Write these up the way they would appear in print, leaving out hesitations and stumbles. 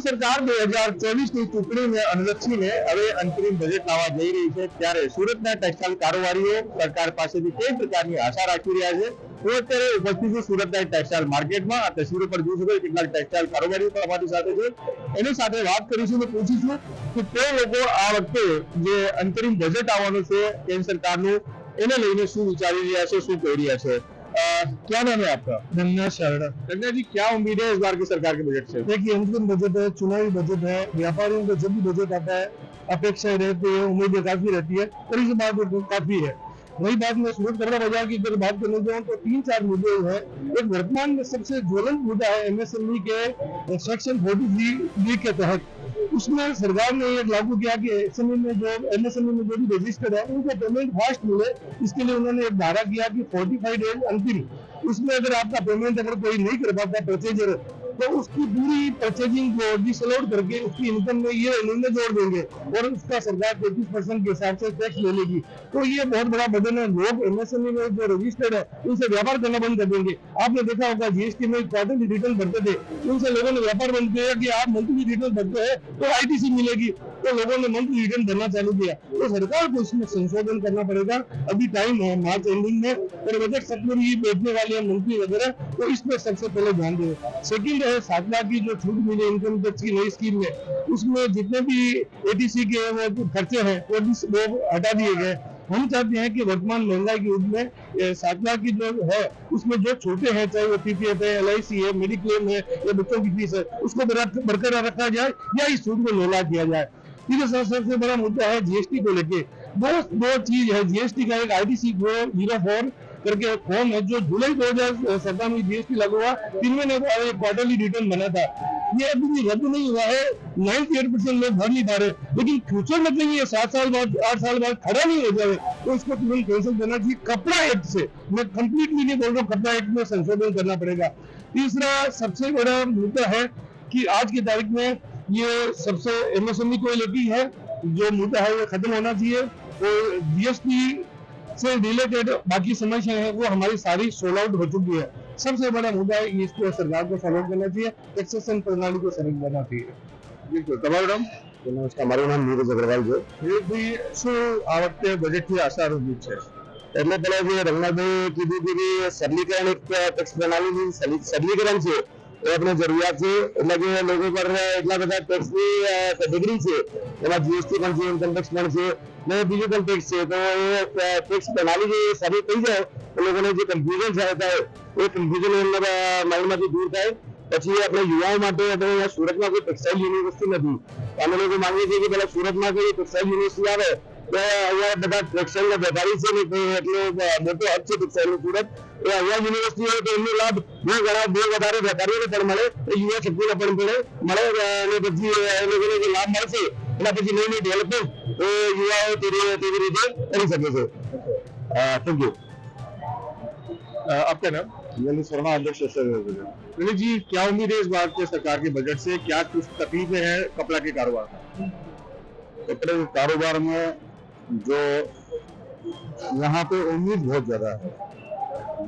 સરકાર 2024ની ચૂંટણીને અનુલક્ષીને હવે અંતરિમ બજેટ લાવવા જઈ રહી છે, ત્યારે સુરતના ટેક્સટાઇલ કારોબારીઓ સરકાર પાસેથી કઈ પ્રકારની આશા રાખી રહ્યા છે? હું અત્યારે ઉપસ્થિત છું સુરતના ટેક્સટાઇલ માર્કેટમાં। આ તસવીરો પર જોઈ શકો કેટલાક ટેક્સટાઇલ કારોબારીઓ પણ અમારી સાથે છે। એની સાથે વાત કરીશું અને પૂછીશું કે તે લોકો આ વખતે જે અંતરિમ બજેટ આવવાનું છે કેન્દ્ર સરકારનું, એને લઈને શું વિચારી રહ્યા છે, શું કહી રહ્યા છે। क्या नाम है आपका? रंगना शारदा। रंगना जी, क्या उम्मीद है इस बार की सरकार के बजट से? देखिए, अंतरिम बजट है, चुनावी बजट है। व्यापारियों को जब भी बजट आता है अपेक्षाएं रहती है, उम्मीदें काफी रहती है, और इस बात काफी है। वही बात मैं सूरत कपड़ा बाजार की अगर बात करने जाऊँ तो 3-4 मुद्दे है। एक वर्तमान में सबसे ज्वलंत मुद्दा है एमएसएमई के सेक्शन 43 के तहत। उसमें सरकार ने ये लागू किया कि एमएसएमई में जो भी रजिस्टर्ड है उनको पेमेंट फास्ट मिले। इसके लिए उन्होंने एक धारा किया कि 45 डेज अंतिम, उसमें अगर आपका पेमेंट अगर कोई नहीं कर पाता परचेजर, तो उसकी पूरी परचेजिंग को डिसअलाउड करके उसकी इनकम में ये निर्णय जोड़ देंगे और उसका सरकार 33% के हिसाब से टैक्स ले लेगी। तो ये बहुत बड़ा बदन है। लोग एमएसएमई में जो रजिस्टर्ड है उनसे व्यापार करना बंद कर देंगे। आपने देखा होगा जीएसटी में क्वार्टरली रिटर्न भरते थे, उनसे लोगों ने व्यापार बंद किया कि आप मंथली रिटर्न भरते हैं तो आईटीसी मिलेगी, तो लोगों ने मंथली रिटर्न भरना चालू किया। तो सरकार को इसमें संशोधन करना पड़ेगा। अभी टाइम है मार्च एंडिंग में, और बजट सत्र ही बैठने वाले हैं मंत्री वगैरह, तो इस पर सबसे पहले ध्यान दें। सेकंड है 7 लाख की जो छूट मिली इनकम टैक्स की नई स्कीम में, उसमें जितने भी एटीसी के खर्चे हैं वो हटा दिए गए। हम चाहते हैं कि वर्तमान महंगाई के युग में 7 लाख की जो है उसमें जो छोटे हैं, चाहे वो पीपीएफ है, एलआईसी है, मेडिक्लेम है या बच्चों की फीस है, उसको बरकरार रखा जाए या इस छूट को 9 लाख किया जाए। सबसे बड़ा मुद्दा है जीएसटी को लेके। दो चीज है जीएसटी का, एक आईटीसी 04 करके फॉर्म है जो जुलाई 2017 में जीएसटी लागू हुआ, 3 महीने बाद क्वार्टरली रिटर्न बना था, ये अभी भी रद्द नहीं हुआ है। 98% लोग भर नहीं पा रहे, लेकिन फ्यूचर में कहीं ये 7 साल बाद 8 साल बाद खड़ा नहीं हो जाए तो इसको तुरंत कैंसिल करना चाहिए। कपड़ा एक्ट से, मैं कंप्लीटली नहीं बोल रहा हूँ, कपड़ा एक्ट में संशोधन करना पड़ेगा। तीसरा सबसे बड़ा मुद्दा है कि आज की तारीख में ये सबसे एमएसएमई को लेकर है जो मुद्दा है वो खत्म होना चाहिए। और जीएसटी से रिलेटेड बाकी समस्याएं हैं वो हमारी सारी सोल्व आउट हो चुकी है। सबसे बड़ा मुद्दा है इसको सरकार को सॉल्व करना चाहिए, टैक्सेशन प्रणाली को सरल करना चाहिए। बिल्कुल। તમારું નામ? નમસ્કાર, મારું નામ નીરજ અગ્રવાલ છે। નીરજભાઈ, શું આ વખતે બજેટથી આશારૂપ છે? એટલે પેલા જે રંગનાભાઈ કીધું કે સરલીકરણ, એક ટેક્સ પ્રણાલીનું સરલીકરણ છે એ આપણે જરૂરિયાત છે। એટલે કે લોકો પર એટલા બધા ટેક્સની કેટેગરી છે, એમાં જીએસટી પણ છે, ઇન્કમ ટેક્સ પણ છે ને ડિજિટલ ટેક્સ છે। તો એ ટેક્સ પ્રણાલી જે સરળ થઈ જાય તો લોકોને જે કન્ફ્યુઝન થાય એ કન્ફ્યુઝન એમના માઇન્ડમાંથી દૂર થાય। પછી આપણે યુવાઓ માટે આપણે સુરતમાં કોઈ ટેક્સટાઇલ યુનિવર્સિટી નથી, અમે લોકો માંગીએ છીએ કે પેલા સુરતમાં કોઈ ટેક્સટાઇલ યુનિવર્સિટી આવે તો અહીંયા બધા ટેક્સટાઇલના વેપારી છે ને તો એટલો મોટો હબ છે ટેક્સટાઇલનું સુરત, એ અહીંયા યુનિવર્સિટી હોય તો એમનો લાભ બહુ વધારે વેપારીઓને પણ મળે, યુવા શક્તિને પણ મળે અને પછી એ લોકોને જે લાભ મળશે એના પછી નવી નવી ડેવલપમેન્ટ એ યુવાઓ તેવી રીતે કરી શકે છે। Thank you. आपका नाम? ललित शर्मा, अध्यक्ष ललित जी, क्या उम्मीद है इस बार के सरकार के बजट से? क्या कुछ तकलीफें हैं कपड़ा के कारोबार में? कपड़े के कारोबार में जो यहाँ पे उम्मीद बहुत ज्यादा है।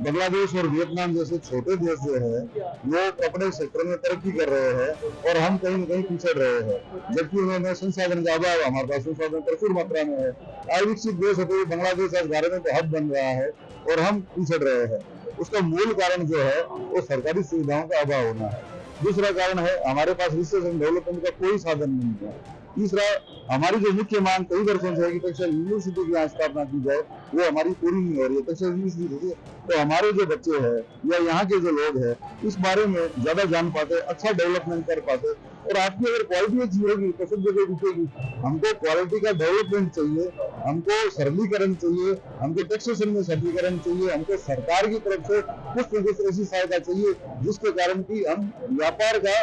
बांग्लादेश और वियतनाम जैसे छोटे देश जो है वो कपड़े सेक्टर में तरक्की कर रहे हैं और हम कहीं न कहीं पिछड़ रहे हैं, जबकि उन्होंने संसाधन का अभाव, हमारे पास संसाधन प्रचुर मात्रा में है। अविकसित देश होते हुए बांग्लादेश आज भारत में तो हब बन रहा है और हम पिछड़ रहे हैं। उसका मूल कारण जो है वो सरकारी सुविधाओं का अभाव होना है। दूसरा कारण है हमारे पास रिसर्च एंड डेवलपमेंट का कोई साधन नहीं है। तीसरा, हमारी जो मुख्य मांग कई वर्षों से है कि टेक्सटाइल यूनिवर्सिटी की स्थापना की जाए, वो हमारी पूरी नहीं हो रही है। टेक्सटाइल यूनिवर्सिटी तो हमारे जो बच्चे हैं या यहाँ के जो लोग हैं इस बारे में ज्यादा जान पाते, अच्छा डेवलपमेंट कर पाते, और आपकी अगर क्वालिटी अच्छी होगी तो सब जगह दिखेगी। हमको क्वालिटी का डेवलपमेंट चाहिए, हमको सरलीकरण चाहिए, हमको टैक्सेशन में सरलीकरण चाहिए, हमको सरकार की तरफ से कुछ न कुछ ऐसी सहायता चाहिए जिसके कारण की हम व्यापार का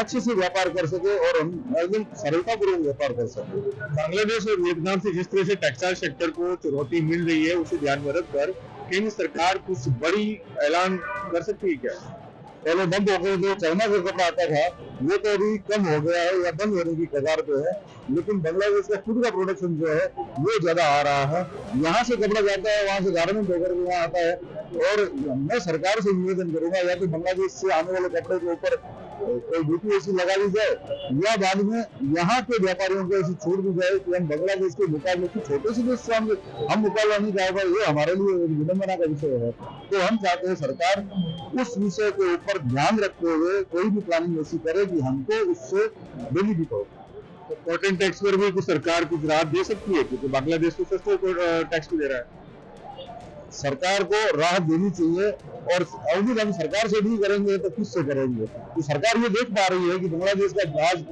अच्छे से व्यापार कर सके और हम एकदम सरलतापूर्वक व्यापार कर सके। बांग्लादेश और वियतनाम से जिस तरह से टेक्सटाइल सेक्टर को चुनौती मिल रही है, उसे ध्यान में रखकर केंद्र सरकार कुछ बड़ी ऐलान कर सकती है क्या? पहले बंद हो गए, जो चाइना से कपड़ा आता था वो तो अभी कम हो गया है या बंद होने की कगार पे है, लेकिन बांग्लादेश का खुद का प्रोडक्शन जो है वो ज्यादा आ रहा है। यहाँ से कपड़ा जाता है, वहाँ से गारमेंट होकर यहाँ आता है, और मैं सरकार से निवेदन करूंगा या तो बांग्लादेश से आने वाले कपड़े के ऊपर कोई ड्यूटी ऐसी लगा दी जाए या बाद में यहाँ के व्यापारियों को ऐसी छूट दी जाए कि हम बांग्लादेश के मुकाबले की छोटे से देश से हम मुकाबला नहीं कर पाए, ये हमारे लिए एक विडंबना का विषय है। तो हम चाहते हैं सरकार उस विषय के ऊपर ध्यान रखते हुए कोई भी प्लानिंग ऐसी करे कि हमको उससे बेनिफिट हो। तो कॉटन टैक्स पर भी कुछ सरकार कुछ राहत दे सकती है, क्योंकि बांग्लादेश तो सस्ते टैक्स भी दे रहा है। सरकार को राहत देनी चाहिए, और अवधि हम सरकार से नहीं करेंगे तो किससे करेंगे? तो सरकार ये देख पा रही है कि बांग्लादेश का आज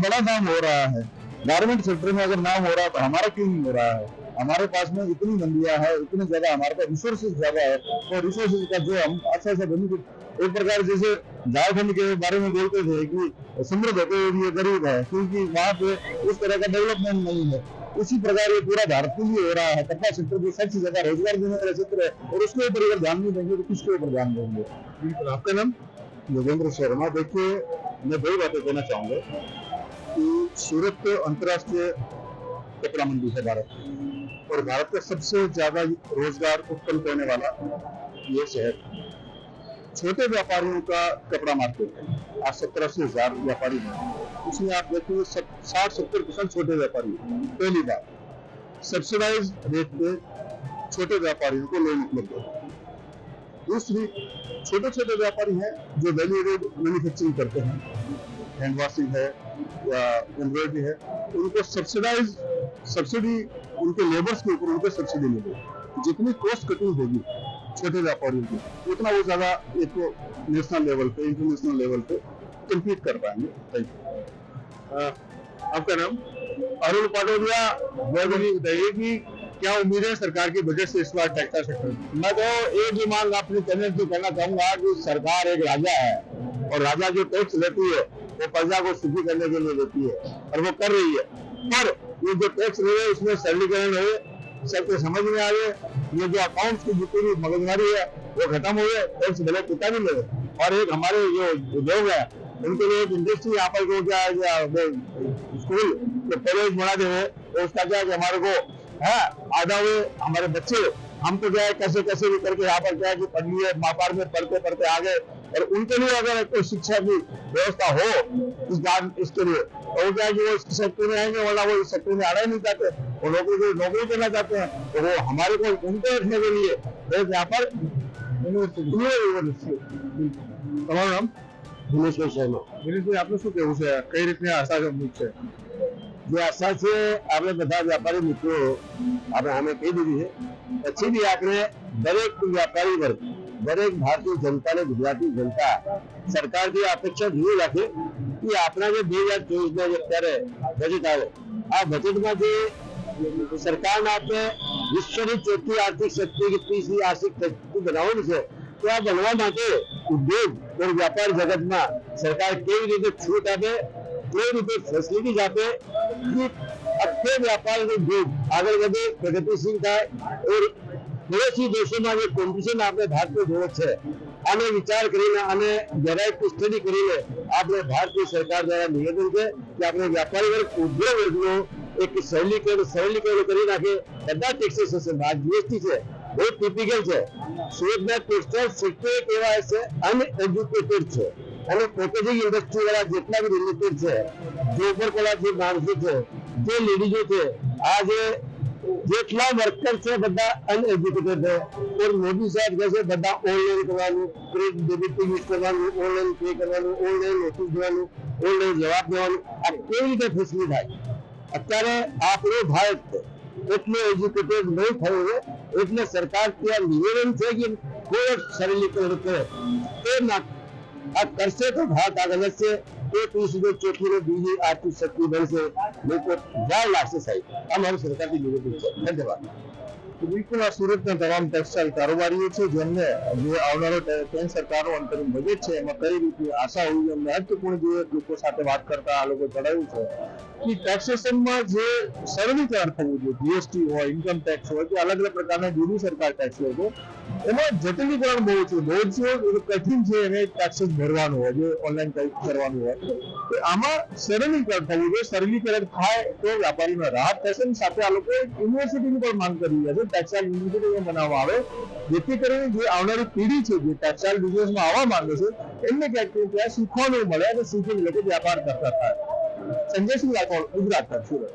बड़ा नाम हो रहा है, गारमेंट सेक्टर में अगर नाम हो रहा है तो हमारा क्यों नहीं हो रहा है? हमारे पास में इतनी मंडियां है, इतने ज्यादा हमारे पास रिसोर्सेज ज्यादा है, और रिसोर्सेज का जो हम अच्छा बेनिफिट, एक प्रकार जैसे झारखंड के बारे में बोलते थे कि समृद्ध होते हुए ये गरीब है, क्योंकि वहाँ पे उस तरह का डेवलपमेंट नहीं है। उसी प्रकार ये पूरा भारत के लिए हो रहा है। कपड़ा सेक्टर जो सबसे ज्यादा रोजगार देने वाला क्षेत्र है, और उसके ऊपर अगर ध्यान नहीं देंगे तो किसके ऊपर ध्यान देंगे? बिल्कुल। आपका नाम? योगेंद्र शर्मा। देखिए, मैं दो बातें कहना चाहूंगा कि सूरत अंतर्राष्ट्रीय कपड़ा मंडी है भारत, और भारत का सबसे ज्यादा रोजगार उत्पन्न करने वाला ये शहर। छोटे व्यापारियों का कपड़ा मार्केट है, आज 17,000 व्यापारी हैं, उसमें आप देखिए 60-70% छोटे व्यापारी हैं। पहली बात, सब्सिडाइज रेट पे छोटे व्यापारियों को लोन उपलब्ध है। दूसरी, छोटे व्यापारी हैं जो वैल्यू एडेड मैन्युफैक्चरिंग करते हैं, हैंड वॉशिंग है या एम्ब्रॉयडरी है, उनको सब्सिडी उनके लेबर्स के ऊपर उनको सब्सिडी मिलेगी। जितनी कॉस्ट कटिंग होगी छोटे व्यापारियों की, उतना वो ज्यादा एक नेशनल लेवल पे, इंटरनेशनल लेवल पे कम्पीट कर पाएंगे। Thank you. आपका नाम? अरुण पाटोदिया। बताइए कि क्या उम्मीद है सरकार के बजट से इस बार टेक्सटाइल सेक्टर? मैं तो एक ही मांग अपने चैनल से कहना चाहूंगा कि सरकार एक राजा है, और राजा जो टैक्स लेती है वो प्रजा को सुखी करने के लिए लेती है, और वो कर रही है। पर ये जो टैक्स ले रहे हैं, इसमें सरलीकरण हो, सबको समझ में आए, ये जो अकाउंट की जितनी भी मगजमारी है वो खत्म हो गए, टैक्स भले कितना भी ले। और एक हमारे जो उद्योग है उनके लिए एक इंडस्ट्री यहाँ पर जो क्या स्कूल कॉलेज बना दे, तो उसका क्या है कि हमारे को है आधा हुए हमारे बच्चे, हम तो क्या है कैसे भी करके यहाँ पर क्या है कि पढ़ी है, मापार में पढ़ते आ गए, और उनके लिए अगर कोई शिक्षा की व्यवस्था हो इसके लिए, तो वो क्या है कि वो इस सेक्टर में आएंगे, वरना वो इस सेक्टर में आना ही नहीं चाहते, वो नौकरी करना चाहते हैं। तो वो हमारे को उनको रखने के लिए यहाँ पर તમારું નામ? દિનેશભાઈ શર્મા। દિનેશભાઈ, આપનું શું કહેવું છે? કઈ રીતની આશા ગંભીર છે? જે આશા છે આપણે બધા વ્યાપારી મિત્રો આપણે આમે કહી દીધી છે, પછી બી આપણે દરેક વ્યાપારી વર્ગ, દરેક ભારતીય જનતાને, ગુજરાતી જનતા સરકારથી અપેક્ષા ધીરી રાખે કે આપણા જે 2024 જે અત્યારે બજેટ આવે, આ બજેટમાં જે સરકારના આપણે વિશ્વની ચોથી આર્થિક શક્તિ કે ત્રીજી આર્થિક શક્તિ બનાવવાની છે, તો આ બનવા માટે ઉદ્યોગ और व्यापार जगत में सरकार केवी रीते छूट आपे, केवी रीते फैसिलिटीज आपे कि अखे व्यापार उद्योग आगे बढ़े, प्रगतिशील थाय, और विदेशी देशों में जो कॉम्पिटिशन आपने भारत में जोड़े छे, आने विचार करीने आने जरा स्टडी करीने आपने भारतीय सरकार द्वारा निवेदन है कि आपने व्यापारी वर्ग, उद्योग वर्गनो एक सरलीकरण करी नाखे। बधा टेक्सेस हशे, जीएसटी है बहुत टिपिकल है। सूरतना टेक्सटाइल सेक्टर एक एवा है अनएज्युकेटेड है, અને પેકેજિંગ ઇન્ડસ્ટ્રી વાળા જેટલા બી રિલેટેડ છે, જે ઉપર પેલા જે માણસો છે, જે લેડીઝો છે, આ જેટલા વર્કર છે બધા અનએજ્યુકેટેડ છે। और मोदी साहब जैसे બધા ઓનલાઈન કરવાનું, ક્રેડિટ ડેબિટ યુઝ કરવાનું, ઓનલાઈન પે કરવાનું, ઓનલાઈન નોટિસ દેવાનું, ઓનલાઈન જવાબ દેવાનું, આ કેવી રીતે ફેસિલિટી થાય? અત્યારે આપણું ભારત એટલું એજ્યુકેટેડ નહીં થયું છે, એટલે સરકાર ત્યાં નિવેદન છે કે કોઈ સરલીકરણ કરે, તે ના આ કરશે તો ભારત આગળ વધશે, એ ત્રીજી ચોથી ને બીજી આર્થિક શક્તિ બનશે, નહીં તો જાળ લાગશે સાહેબ। આ મારું સરકારથી નિવેદન છે। ધન્યવાદ। તો બિલકુલ આ સુરતના તમામ ટેક્સટાઇલ કારોબારીઓ છે જેમને જે આવનારો કેન્દ્ર સરકારનો અંતરિમ બજેટ છે એમાં કઈ રીતે આશા હોવી, મહત્વપૂર્ણ જે લોકો સાથે વાત કરતા આ લોકો જણાવ્યું છે કે ટેક્સેશનમાં જે સરળીકરણ થવું જોઈએ, જીએસટી હોય, ઇન્કમ ટેક્સ હોય કે અલગ અલગ પ્રકારના જુદી સરકાર ટેક્સ હોય છે, એમાં જટિલીકરણ બહુ છે, બહુ જ કઠિન છે એને ટેક્સીસ ભરવાનું હોય, જે ઓનલાઈન કરવાનું હોય, તો આમાં સરળીકરણ થવું જોઈએ. સરળીકરણ થાય તો વ્યાપારીને રાહત થશે. સાથે આ લોકો યુનિવર્સિટીની પણ માંગ કરી રહ્યા છે, ટેક્સટાઇલ યુનિવર્સિટી બનાવવામાં આવે, જેથી કરીને જે આવનારી પેઢી છે જે ટેક્સટાઇલ બિઝનેસમાં આવવા માંગે છે એમને ક્યાંક ત્યાં શીખવાનું મળે અને શીખીને લોકો વ્યાપાર કરતા થાય. સંજય સિંહ રાઠોડ, ગુજરાત તક, સુરત.